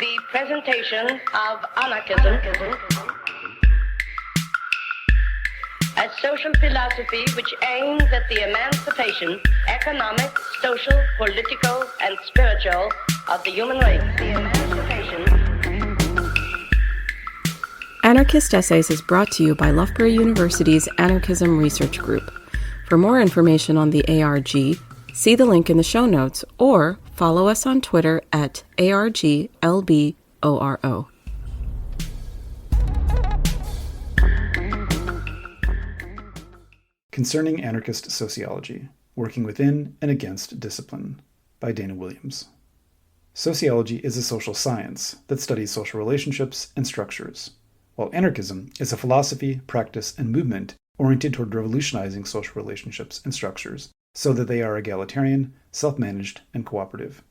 The presentation of anarchism as social philosophy which aims at the emancipation, economic, social, political, and spiritual of the human race. The emancipation. Anarchist Essays is brought to you by Loughborough University's Anarchism Research Group. For more information on the ARG, see the link in the show notes or follow us on Twitter at ARGLBORO. Concerning Anarchist Sociology, Working Within and Against Discipline, by Dana Williams. Sociology is a social science that studies social relationships and structures, while anarchism is a philosophy, practice, and movement oriented toward revolutionizing social relationships and structures so that they are egalitarian, self-managed, and cooperative.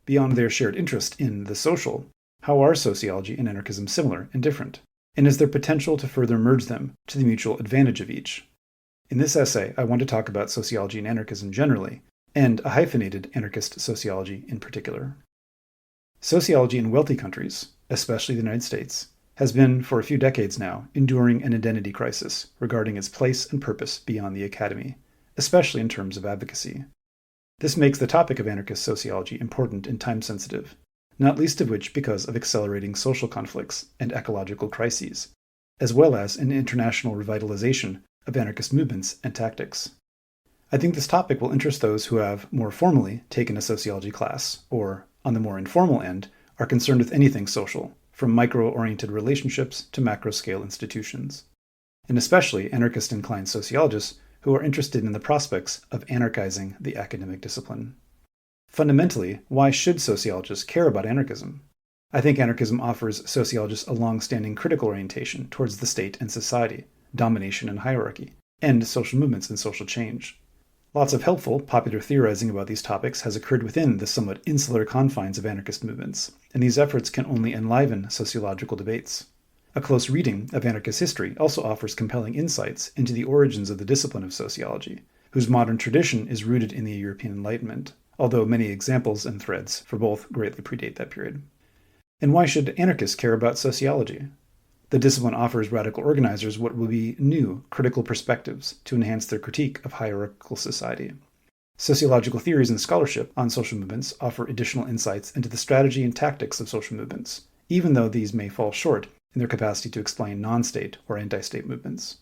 Beyond their shared interest in the social, how are sociology and anarchism similar and different? And is there potential to further merge them to the mutual advantage of each? In this essay, I want to talk about sociology and anarchism generally, and a hyphenated anarchist sociology in particular. Sociology in wealthy countries, especially the United States, has been, for a few decades now, enduring an identity crisis regarding its place and purpose beyond the academy, especially in terms of advocacy. This makes the topic of anarchist sociology important and time-sensitive, not least of which because of accelerating social conflicts and ecological crises, as well as an international revitalization of anarchist movements and tactics. I think this topic will interest those who have more formally taken a sociology class, or, on the more informal end, are concerned with anything social, from micro-oriented relationships to macro-scale institutions, and especially anarchist-inclined sociologists who are interested in the prospects of anarchizing the academic discipline. Fundamentally, why should sociologists care about anarchism? I think anarchism offers sociologists a long-standing critical orientation towards the state and society, domination and hierarchy, and social movements and social change. Lots of helpful, popular theorizing about these topics has occurred within the somewhat insular confines of anarchist movements, and these efforts can only enliven sociological debates. A close reading of anarchist history also offers compelling insights into the origins of the discipline of sociology, whose modern tradition is rooted in the European Enlightenment, although many examples and threads for both greatly predate that period. And why should anarchists care about sociology? The discipline offers radical organizers what will be new, critical perspectives to enhance their critique of hierarchical society. Sociological theories and scholarship on social movements offer additional insights into the strategy and tactics of social movements, even though these may fall short in their capacity to explain non-state or anti-state movements.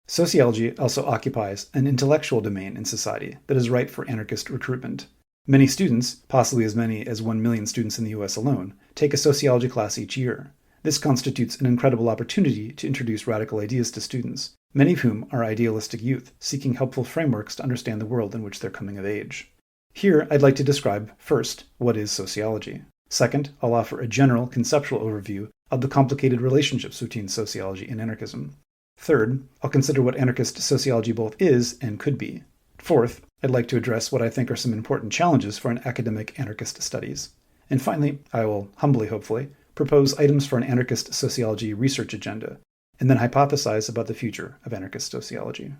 Sociology also occupies an intellectual domain in society that is ripe for anarchist recruitment. Many students, possibly as many as 1 million students in the US alone, take a sociology class each year. This constitutes an incredible opportunity to introduce radical ideas to students, many of whom are idealistic youth seeking helpful frameworks to understand the world in which they're coming of age. Here, I'd like to describe, first, what is sociology. Second, I'll offer a general, conceptual overview of the complicated relationships between sociology and anarchism. Third, I'll consider what anarchist sociology both is and could be. Fourth, I'd like to address what I think are some important challenges for an academic anarchist studies. And finally, I will humbly, hopefully, propose items for an anarchist sociology research agenda, and then hypothesize about the future of anarchist sociology.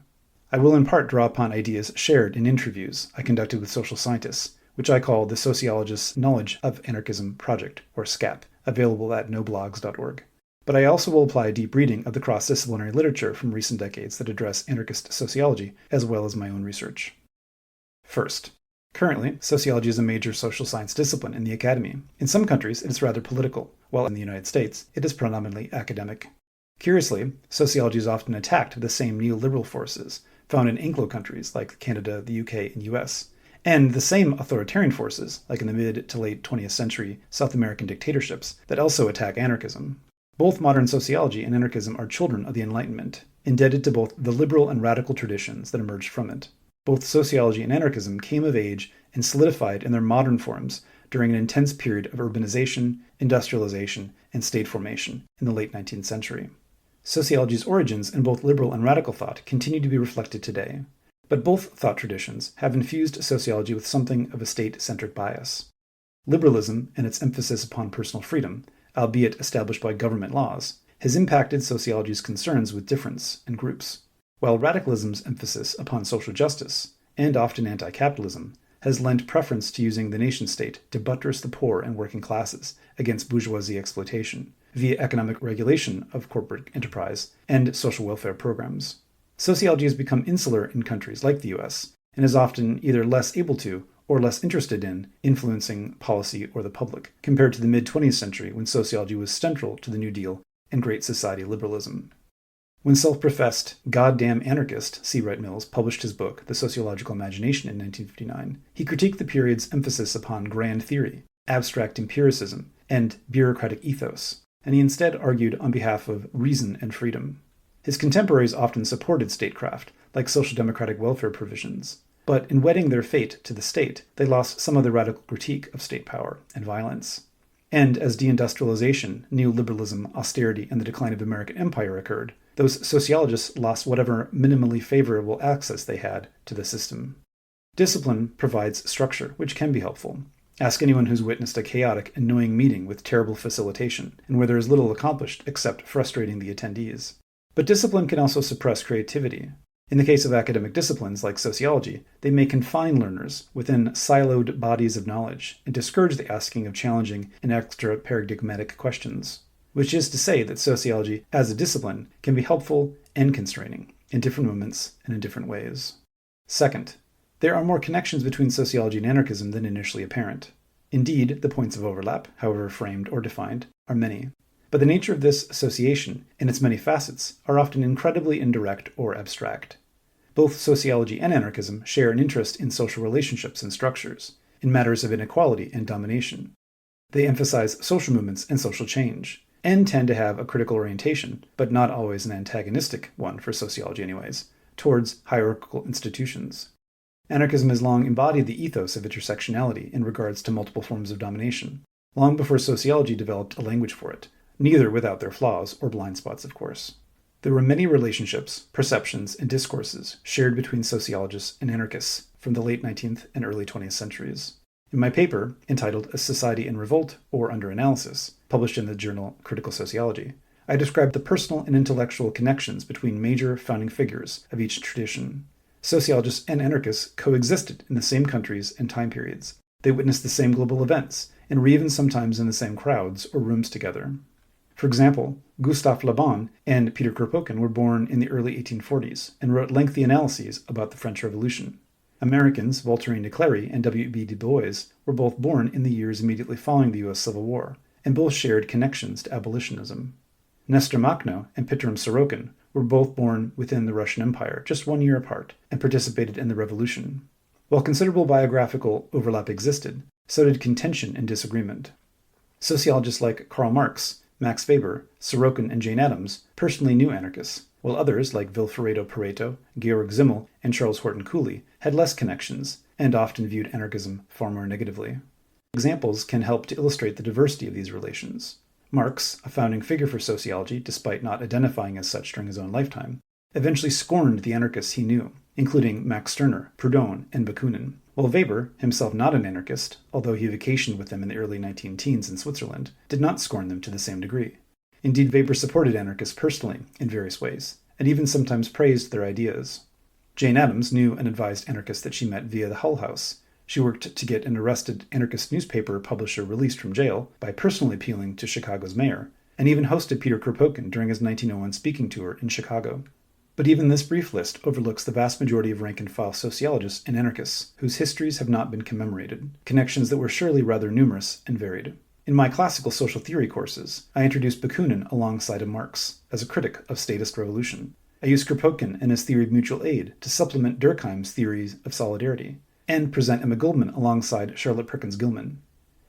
I will in part draw upon ideas shared in interviews I conducted with social scientists, which I call the Sociologist's Knowledge of Anarchism Project, or SCAP, available at noblogs.org. But I also will apply a deep reading of the cross-disciplinary literature from recent decades that address anarchist sociology, as well as my own research. First, currently, sociology is a major social science discipline in the academy. In some countries, it is rather political, while in the United States, it is predominantly academic. Curiously, sociology is often attacked the same neoliberal forces found in Anglo countries like Canada, the UK, and US, and the same authoritarian forces, like in the mid to late 20th century South American dictatorships, that also attack anarchism. Both modern sociology and anarchism are children of the Enlightenment, indebted to both the liberal and radical traditions that emerged from it. Both sociology and anarchism came of age and solidified in their modern forms during an intense period of urbanization, industrialization, and state formation in the late 19th century. Sociology's origins in both liberal and radical thought continue to be reflected today, but both thought traditions have infused sociology with something of a state-centric bias. Liberalism and its emphasis upon personal freedom, albeit established by government laws, has impacted sociology's concerns with difference and groups, while radicalism's emphasis upon social justice, and often anti-capitalism, has lent preference to using the nation-state to buttress the poor and working classes against bourgeoisie exploitation via economic regulation of corporate enterprise and social welfare programs. Sociology has become insular in countries like the US and is often either less able to or less interested in influencing policy or the public, compared to the mid-20th century when sociology was central to the New Deal and Great Society liberalism. When self-professed goddamn anarchist C. Wright Mills published his book, The Sociological Imagination, in 1959, he critiqued the period's emphasis upon grand theory, abstract empiricism, and bureaucratic ethos, and he instead argued on behalf of reason and freedom. His contemporaries often supported statecraft, like social democratic welfare provisions, but in wedding their fate to the state, they lost some of the radical critique of state power and violence. And as deindustrialization, neoliberalism, austerity, and the decline of American empire occurred, those sociologists lost whatever minimally favorable access they had to the system. Discipline provides structure, which can be helpful. Ask anyone who's witnessed a chaotic, annoying meeting with terrible facilitation, and where there is little accomplished except frustrating the attendees. But discipline can also suppress creativity. In the case of academic disciplines like sociology, they may confine learners within siloed bodies of knowledge and discourage the asking of challenging and extra-paradigmatic questions, which is to say that sociology as a discipline can be helpful and constraining in different moments and in different ways. Second, there are more connections between sociology and anarchism than initially apparent. Indeed, the points of overlap, however framed or defined, are many. But the nature of this association and its many facets are often incredibly indirect or abstract. Both sociology and anarchism share an interest in social relationships and structures, in matters of inequality and domination. They emphasize social movements and social change, and tend to have a critical orientation, but not always an antagonistic one for sociology anyways, towards hierarchical institutions. Anarchism has long embodied the ethos of intersectionality in regards to multiple forms of domination, long before sociology developed a language for it, neither without their flaws or blind spots, of course. There were many relationships, perceptions, and discourses shared between sociologists and anarchists from the late 19th and early 20th centuries. In my paper, entitled A Society in Revolt or Under Analysis, published in the journal Critical Sociology, I described the personal and intellectual connections between major founding figures of each tradition. Sociologists and anarchists coexisted in the same countries and time periods. They witnessed the same global events, and were even sometimes in the same crowds or rooms together. For example, Gustave Le Bon and Peter Kropotkin were born in the early 1840s and wrote lengthy analyses about the French Revolution. Americans Voltaire de Cleyre and W.B. Du Bois were both born in the years immediately following the U.S. Civil War, and both shared connections to abolitionism. Nestor Makhno and Petrom Sorokin were both born within the Russian Empire, just 1 year apart, and participated in the revolution. While considerable biographical overlap existed, so did contention and disagreement. Sociologists like Karl Marx, Max Weber, Sorokin, and Jane Addams personally knew anarchists, while others like Vilfredo Pareto, Georg Simmel, and Charles Horton Cooley had less connections and often viewed anarchism far more negatively. Examples can help to illustrate the diversity of these relations. Marx, a founding figure for sociology despite not identifying as such during his own lifetime, eventually scorned the anarchists he knew, including Max Stirner, Proudhon, and Bakunin, while Weber, himself not an anarchist, although he vacationed with them in the early 19-teens in Switzerland, did not scorn them to the same degree. Indeed, Weber supported anarchists personally in various ways, and even sometimes praised their ideas. Jane Addams knew and advised anarchists that she met via the Hull House. She worked to get an arrested anarchist newspaper publisher released from jail by personally appealing to Chicago's mayor, and even hosted Peter Kropotkin during his 1901 speaking tour in Chicago. But even this brief list overlooks the vast majority of rank-and-file sociologists and anarchists whose histories have not been commemorated, connections that were surely rather numerous and varied. In my classical social theory courses, I introduced Bakunin alongside of Marx as a critic of statist revolution. I used Kropotkin and his theory of mutual aid to supplement Durkheim's theories of solidarity, and present Emma Goldman alongside Charlotte Perkins Gilman.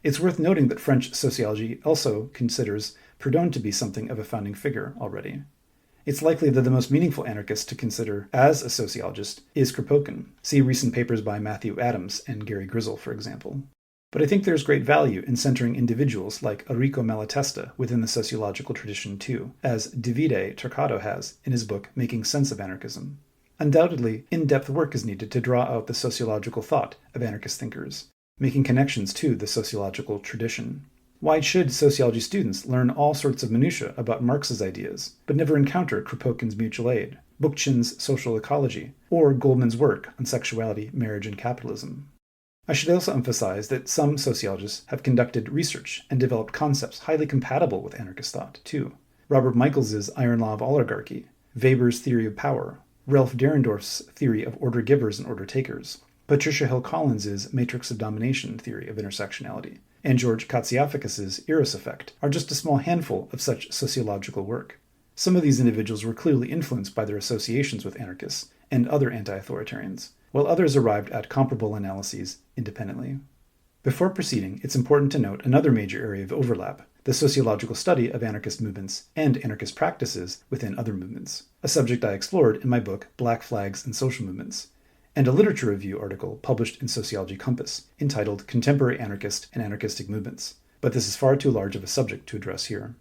It's worth noting that French sociology also considers Proudhon to be something of a founding figure already. It's likely that the most meaningful anarchist to consider as a sociologist is Kropotkin. See recent papers by Matthew Adams and Gary Grizzle, for example. But I think there's great value in centering individuals like Enrico Malatesta within the sociological tradition too, as Davide Turcato has in his book Making Sense of Anarchism. Undoubtedly, in-depth work is needed to draw out the sociological thought of anarchist thinkers, making connections to the sociological tradition. Why should sociology students learn all sorts of minutiae about Marx's ideas, but never encounter Kropotkin's mutual aid, Bookchin's social ecology, or Goldman's work on sexuality, marriage, and capitalism? I should also emphasize that some sociologists have conducted research and developed concepts highly compatible with anarchist thought, too. Robert Michels's Iron Law of Oligarchy, Weber's theory of power, Ralph Dahrendorf's theory of order givers and order takers, Patricia Hill Collins's matrix of domination theory of intersectionality, and George Katsiafikas's Eros effect are just a small handful of such sociological work. Some of these individuals were clearly influenced by their associations with anarchists and other anti-authoritarians, while others arrived at comparable analyses independently. Before proceeding, it's important to note another major area of overlap, the sociological study of anarchist movements and anarchist practices within other movements, a subject I explored in my book Black Flags and Social Movements, and a literature review article published in Sociology Compass entitled Contemporary Anarchist and Anarchistic Movements, but this is far too large of a subject to address here.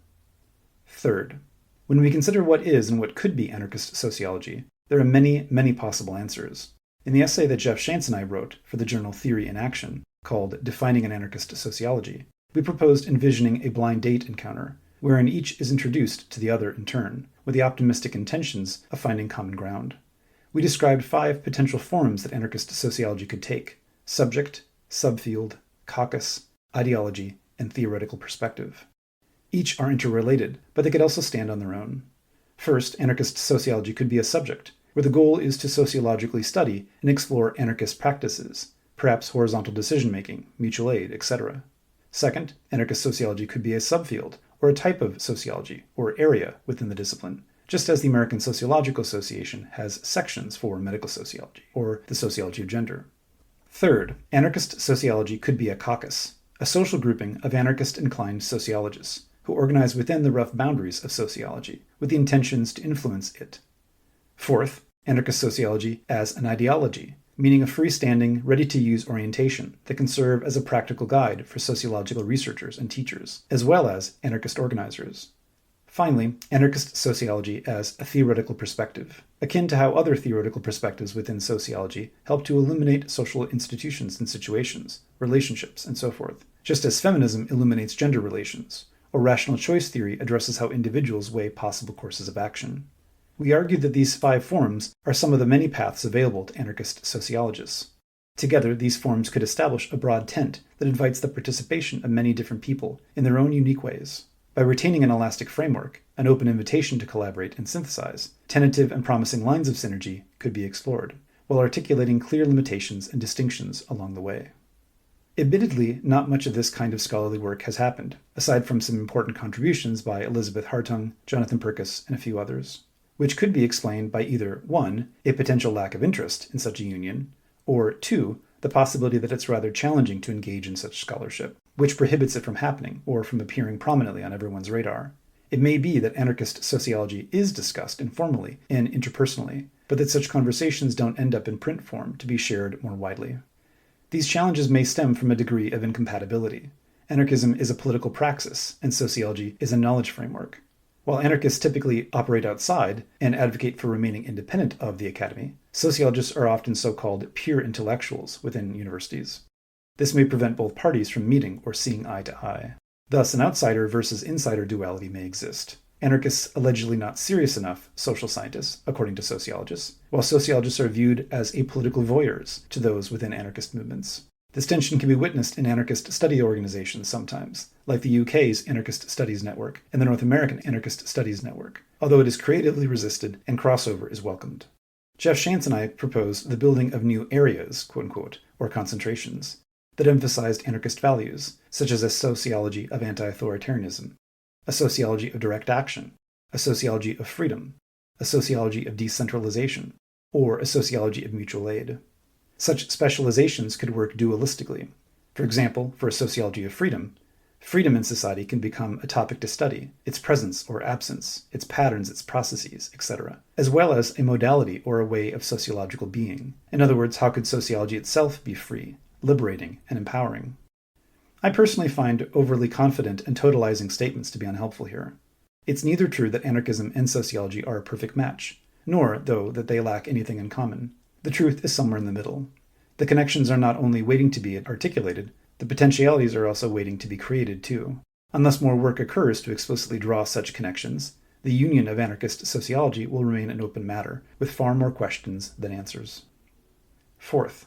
Third, when we consider what is and what could be anarchist sociology, there are many, many possible answers. In the essay that Jeff Shantz and I wrote for the journal Theory in Action, called Defining an Anarchist Sociology, we proposed envisioning a blind date encounter, wherein each is introduced to the other in turn, with the optimistic intentions of finding common ground. We described 5 potential forms that anarchist sociology could take: subject, subfield, caucus, ideology, and theoretical perspective. Each are interrelated, but they could also stand on their own. First, anarchist sociology could be a subject, where the goal is to sociologically study and explore anarchist practices, perhaps horizontal decision-making, mutual aid, etc. Second, anarchist sociology could be a subfield, or a type of sociology, or area within the discipline, just as the American Sociological Association has sections for medical sociology, or the sociology of gender. Third, anarchist sociology could be a caucus, a social grouping of anarchist-inclined sociologists, who organize within the rough boundaries of sociology, with the intentions to influence it. Fourth, anarchist sociology as an ideology, meaning a freestanding, ready-to-use orientation that can serve as a practical guide for sociological researchers and teachers, as well as anarchist organizers. Finally, anarchist sociology as a theoretical perspective, akin to how other theoretical perspectives within sociology help to illuminate social institutions and situations, relationships, and so forth, just as feminism illuminates gender relations, or rational choice theory addresses how individuals weigh possible courses of action. We argue that these 5 forms are some of the many paths available to anarchist sociologists. Together, these forms could establish a broad tent that invites the participation of many different people in their own unique ways. By retaining an elastic framework, an open invitation to collaborate and synthesize, tentative and promising lines of synergy could be explored, while articulating clear limitations and distinctions along the way. Admittedly, not much of this kind of scholarly work has happened, aside from some important contributions by Elizabeth Hartung, Jonathan Purkis, and a few others, which could be explained by either 1, a potential lack of interest in such a union, or 2, the possibility that it's rather challenging to engage in such scholarship, which prohibits it from happening or from appearing prominently on everyone's radar. It may be that anarchist sociology is discussed informally and interpersonally, but that such conversations don't end up in print form to be shared more widely. These challenges may stem from a degree of incompatibility. Anarchism is a political praxis, and sociology is a knowledge framework. While anarchists typically operate outside and advocate for remaining independent of the academy, sociologists are often so-called pure intellectuals within universities. This may prevent both parties from meeting or seeing eye to eye. Thus, an outsider versus insider duality may exist. Anarchists allegedly not serious enough social scientists, according to sociologists, while sociologists are viewed as apolitical voyeurs to those within anarchist movements. This tension can be witnessed in anarchist study organizations sometimes, like the UK's Anarchist Studies Network and the North American Anarchist Studies Network, although it is creatively resisted and crossover is welcomed. Jeff Shantz and I proposed the building of new areas, quote-unquote, or concentrations, that emphasized anarchist values, such as a sociology of anti-authoritarianism, a sociology of direct action, a sociology of freedom, a sociology of decentralization, or a sociology of mutual aid. Such specializations could work dualistically. For example, for a sociology of freedom, freedom in society can become a topic to study, its presence or absence, its patterns, its processes, etc., as well as a modality or a way of sociological being. In other words, how could sociology itself be free, liberating, and empowering? I personally find overly confident and totalizing statements to be unhelpful here. It's neither true that anarchism and sociology are a perfect match, nor, though, that they lack anything in common. The truth is somewhere in the middle. The connections are not only waiting to be articulated, the potentialities are also waiting to be created too. Unless more work occurs to explicitly draw such connections, the union of anarchist sociology will remain an open matter, with far more questions than answers. Fourth,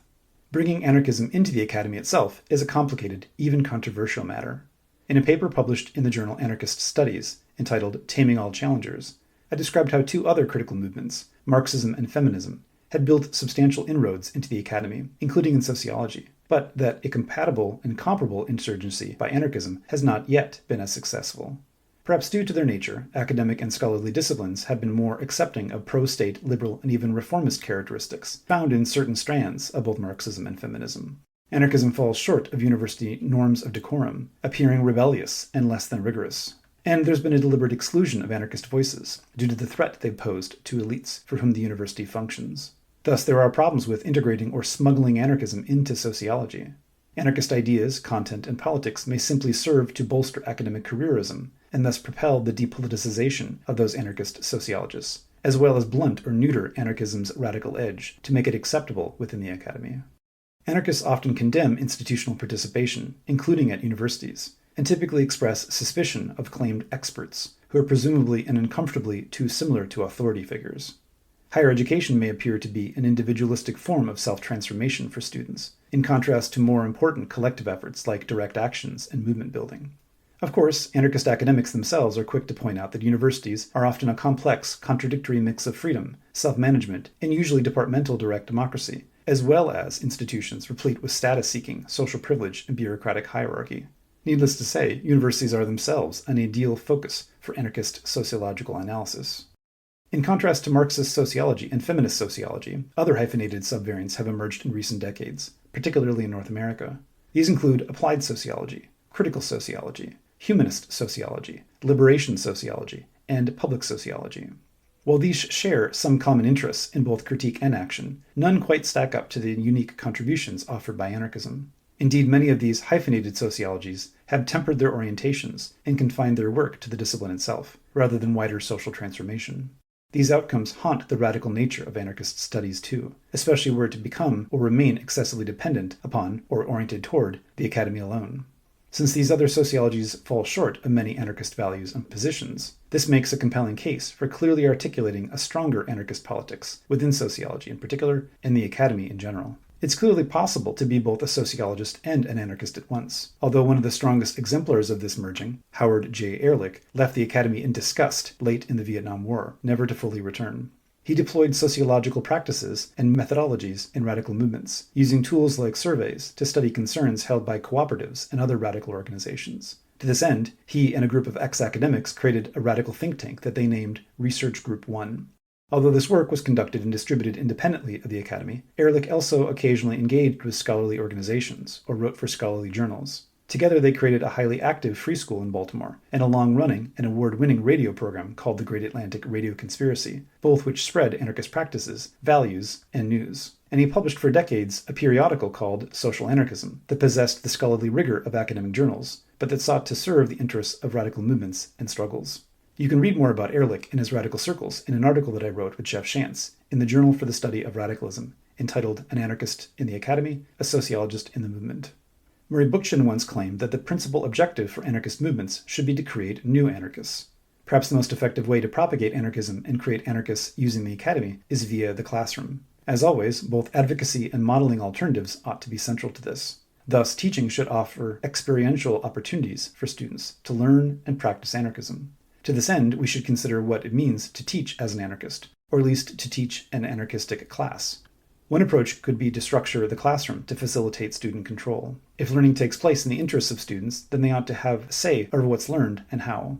Bringing anarchism into the academy itself is a complicated, even controversial matter. In a paper published in the journal Anarchist Studies, entitled Taming All Challengers, I described how two other critical movements, Marxism and feminism, had built substantial inroads into the academy, including in sociology, but that a compatible and comparable insurgency by anarchism has not yet been as successful. Perhaps due to their nature, academic and scholarly disciplines have been more accepting of pro-state, liberal, and even reformist characteristics found in certain strands of both Marxism and feminism. Anarchism falls short of university norms of decorum, appearing rebellious and less than rigorous. And there's been a deliberate exclusion of anarchist voices due to the threat they've posed to elites for whom the university functions. Thus, there are problems with integrating or smuggling anarchism into sociology. Anarchist ideas, content, and politics may simply serve to bolster academic careerism, and thus propel the depoliticization of those anarchist sociologists, as well as blunt or neuter anarchism's radical edge to make it acceptable within the academy. Anarchists often condemn institutional participation, including at universities, and typically express suspicion of claimed experts, who are presumably and uncomfortably too similar to authority figures. Higher education may appear to be an individualistic form of self-transformation for students, in contrast to more important collective efforts like direct actions and movement building. Of course, anarchist academics themselves are quick to point out that universities are often a complex, contradictory mix of freedom, self-management, and usually departmental direct democracy, as well as institutions replete with status-seeking, social privilege, and bureaucratic hierarchy. Needless to say, universities are themselves an ideal focus for anarchist sociological analysis. In contrast to Marxist sociology and feminist sociology, other hyphenated subvariants have emerged in recent decades, particularly in North America. These include applied sociology, critical sociology, humanist sociology, liberation sociology, and public sociology. While these share some common interests in both critique and action, none quite stack up to the unique contributions offered by anarchism. Indeed, many of these hyphenated sociologies have tempered their orientations and confined their work to the discipline itself, rather than wider social transformation. These outcomes haunt the radical nature of anarchist studies too, especially were it to become or remain excessively dependent upon or oriented toward the academy alone. Since these other sociologies fall short of many anarchist values and positions, this makes a compelling case for clearly articulating a stronger anarchist politics within sociology in particular, and the academy in general. It's clearly possible to be both a sociologist and an anarchist at once, although one of the strongest exemplars of this merging, Howard J. Ehrlich, left the academy in disgust late in the Vietnam War, never to fully return. He deployed sociological practices and methodologies in radical movements, using tools like surveys to study concerns held by cooperatives and other radical organizations. To this end, he and a group of ex-academics created a radical think tank that they named Research Group 1. Although this work was conducted and distributed independently of the academy, Ehrlich also occasionally engaged with scholarly organizations or wrote for scholarly journals. Together they created a highly active free school in Baltimore and a long-running and award-winning radio program called the Great Atlantic Radio Conspiracy, both which spread anarchist practices, values, and news. And he published for decades a periodical called Social Anarchism that possessed the scholarly rigor of academic journals, but that sought to serve the interests of radical movements and struggles. You can read more about Ehrlich and his radical circles in an article that I wrote with Jeff Shantz in the Journal for the Study of Radicalism, entitled An Anarchist in the Academy, a Sociologist in the Movement. Murray Bookchin once claimed that the principal objective for anarchist movements should be to create new anarchists. Perhaps the most effective way to propagate anarchism and create anarchists using the academy is via the classroom. As always, both advocacy and modeling alternatives ought to be central to this. Thus, teaching should offer experiential opportunities for students to learn and practice anarchism. To this end, we should consider what it means to teach as an anarchist, or at least to teach an anarchistic class. One approach could be to structure the classroom to facilitate student control. If learning takes place in the interests of students, then they ought to have say over what's learned and how.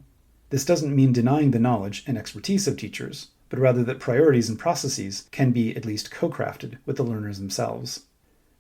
This doesn't mean denying the knowledge and expertise of teachers, but rather that priorities and processes can be at least co-crafted with the learners themselves.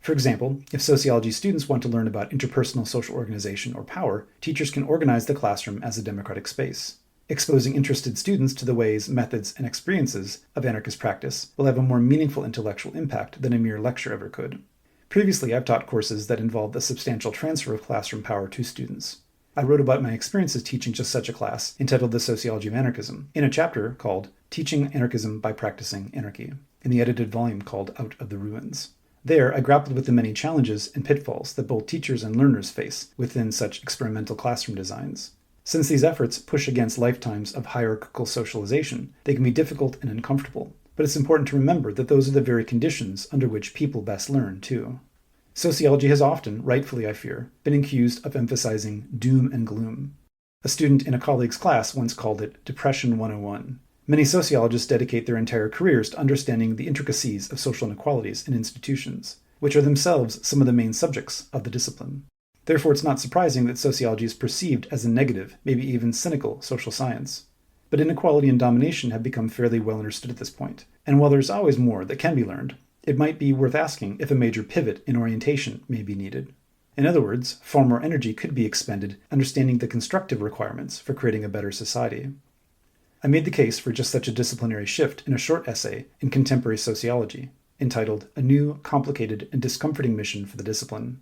For example, if sociology students want to learn about interpersonal social organization or power, teachers can organize the classroom as a democratic space. Exposing interested students to the ways, methods, and experiences of anarchist practice will have a more meaningful intellectual impact than a mere lecture ever could. Previously, I've taught courses that involved a substantial transfer of classroom power to students. I wrote about my experiences teaching just such a class, entitled The Sociology of Anarchism, in a chapter called Teaching Anarchism by Practicing Anarchy, in the edited volume called Out of the Ruins. There, I grappled with the many challenges and pitfalls that both teachers and learners face within such experimental classroom designs. Since these efforts push against lifetimes of hierarchical socialization, they can be difficult and uncomfortable, but it's important to remember that those are the very conditions under which people best learn, too. Sociology has often, rightfully I fear, been accused of emphasizing doom and gloom. A student in a colleague's class once called it Depression 101. Many sociologists dedicate their entire careers to understanding the intricacies of social inequalities in institutions, which are themselves some of the main subjects of the discipline. Therefore, it's not surprising that sociology is perceived as a negative, maybe even cynical, social science. But inequality and domination have become fairly well understood at this point, and while there's always more that can be learned, it might be worth asking if a major pivot in orientation may be needed. In other words, far more energy could be expended understanding the constructive requirements for creating a better society. I made the case for just such a disciplinary shift in a short essay in Contemporary Sociology, entitled A New, Complicated, and Discomforting Mission for the Discipline.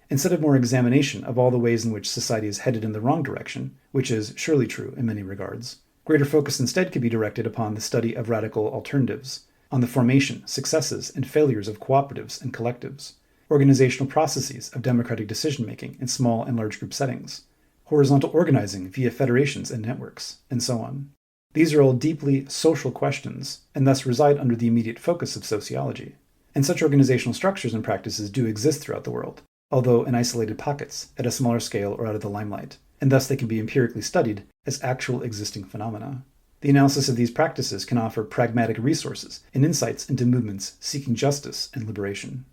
Instead of more examination of all the ways in which society is headed in the wrong direction, which is surely true in many regards, greater focus instead could be directed upon the study of radical alternatives, on the formation, successes, and failures of cooperatives and collectives, organizational processes of democratic decision-making in small and large group settings, horizontal organizing via federations and networks, and so on. These are all deeply social questions, and thus reside under the immediate focus of sociology. And such organizational structures and practices do exist throughout the world, although in isolated pockets, at a smaller scale or out of the limelight, and thus they can be empirically studied as actual existing phenomena. The analysis of these practices can offer pragmatic resources and insights into movements seeking justice and liberation.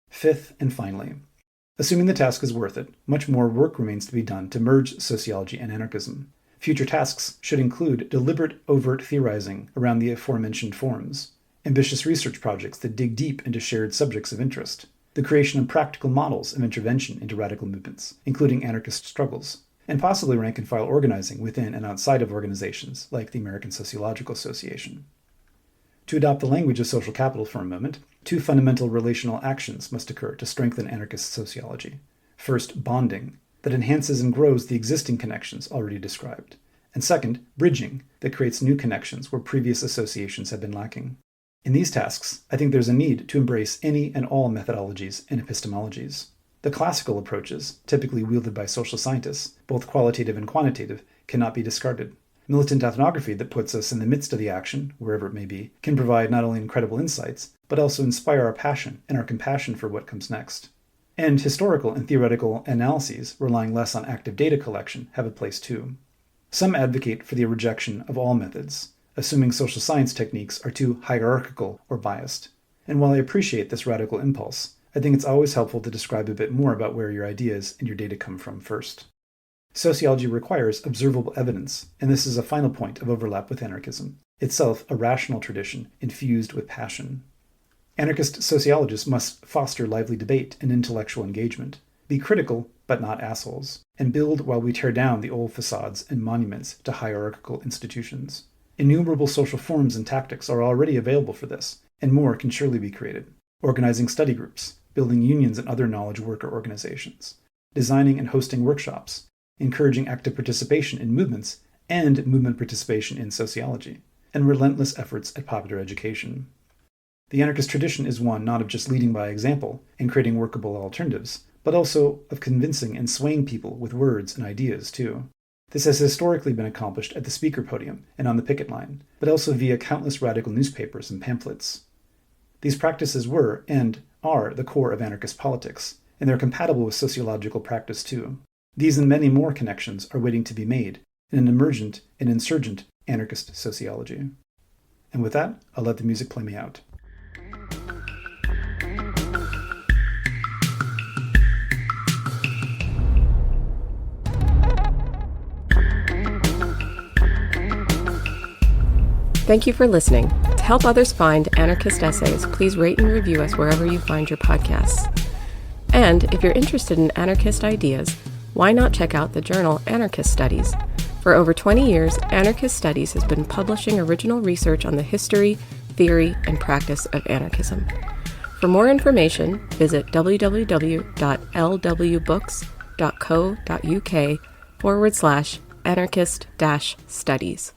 Fifth, and finally, assuming the task is worth it, much more work remains to be done to merge sociology and anarchism. Future tasks should include deliberate, overt theorizing around the aforementioned forms, ambitious research projects that dig deep into shared subjects of interest, the creation of practical models of intervention into radical movements, including anarchist struggles, and possibly rank-and-file organizing within and outside of organizations like the American Sociological Association. To adopt the language of social capital for a moment, two fundamental relational actions must occur to strengthen anarchist sociology. First, bonding, that enhances and grows the existing connections already described. And second, bridging, that creates new connections where previous associations have been lacking. In these tasks, I think there's a need to embrace any and all methodologies and epistemologies. The classical approaches, typically wielded by social scientists, both qualitative and quantitative, cannot be discarded. Militant ethnography that puts us in the midst of the action, wherever it may be, can provide not only incredible insights, but also inspire our passion and our compassion for what comes next. And historical and theoretical analyses, relying less on active data collection, have a place too. Some advocate for the rejection of all methods, assuming social science techniques are too hierarchical or biased. And while I appreciate this radical impulse, I think it's always helpful to describe a bit more about where your ideas and your data come from first. Sociology requires observable evidence, and this is a final point of overlap with anarchism, itself a rational tradition infused with passion. Anarchist sociologists must foster lively debate and intellectual engagement, be critical but not assholes, and build while we tear down the old facades and monuments to hierarchical institutions. Innumerable social forms and tactics are already available for this, and more can surely be created. Organizing study groups, building unions and other knowledge worker organizations, designing and hosting workshops, encouraging active participation in movements and movement participation in sociology, and relentless efforts at popular education. The anarchist tradition is one not of just leading by example and creating workable alternatives, but also of convincing and swaying people with words and ideas too. This has historically been accomplished at the speaker podium and on the picket line, but also via countless radical newspapers and pamphlets. These practices were, and are, the core of anarchist politics, and they're compatible with sociological practice too. These and many more connections are waiting to be made in an emergent and insurgent anarchist sociology. And with that, I'll let the music play me out. Thank you for listening. To help others find anarchist essays, please rate and review us wherever you find your podcasts. And if you're interested in anarchist ideas, why not check out the journal Anarchist Studies? For over 20 years, Anarchist Studies has been publishing original research on the history, theory, and practice of anarchism. For more information, visit www.lwbooks.co.uk/anarchist-studies.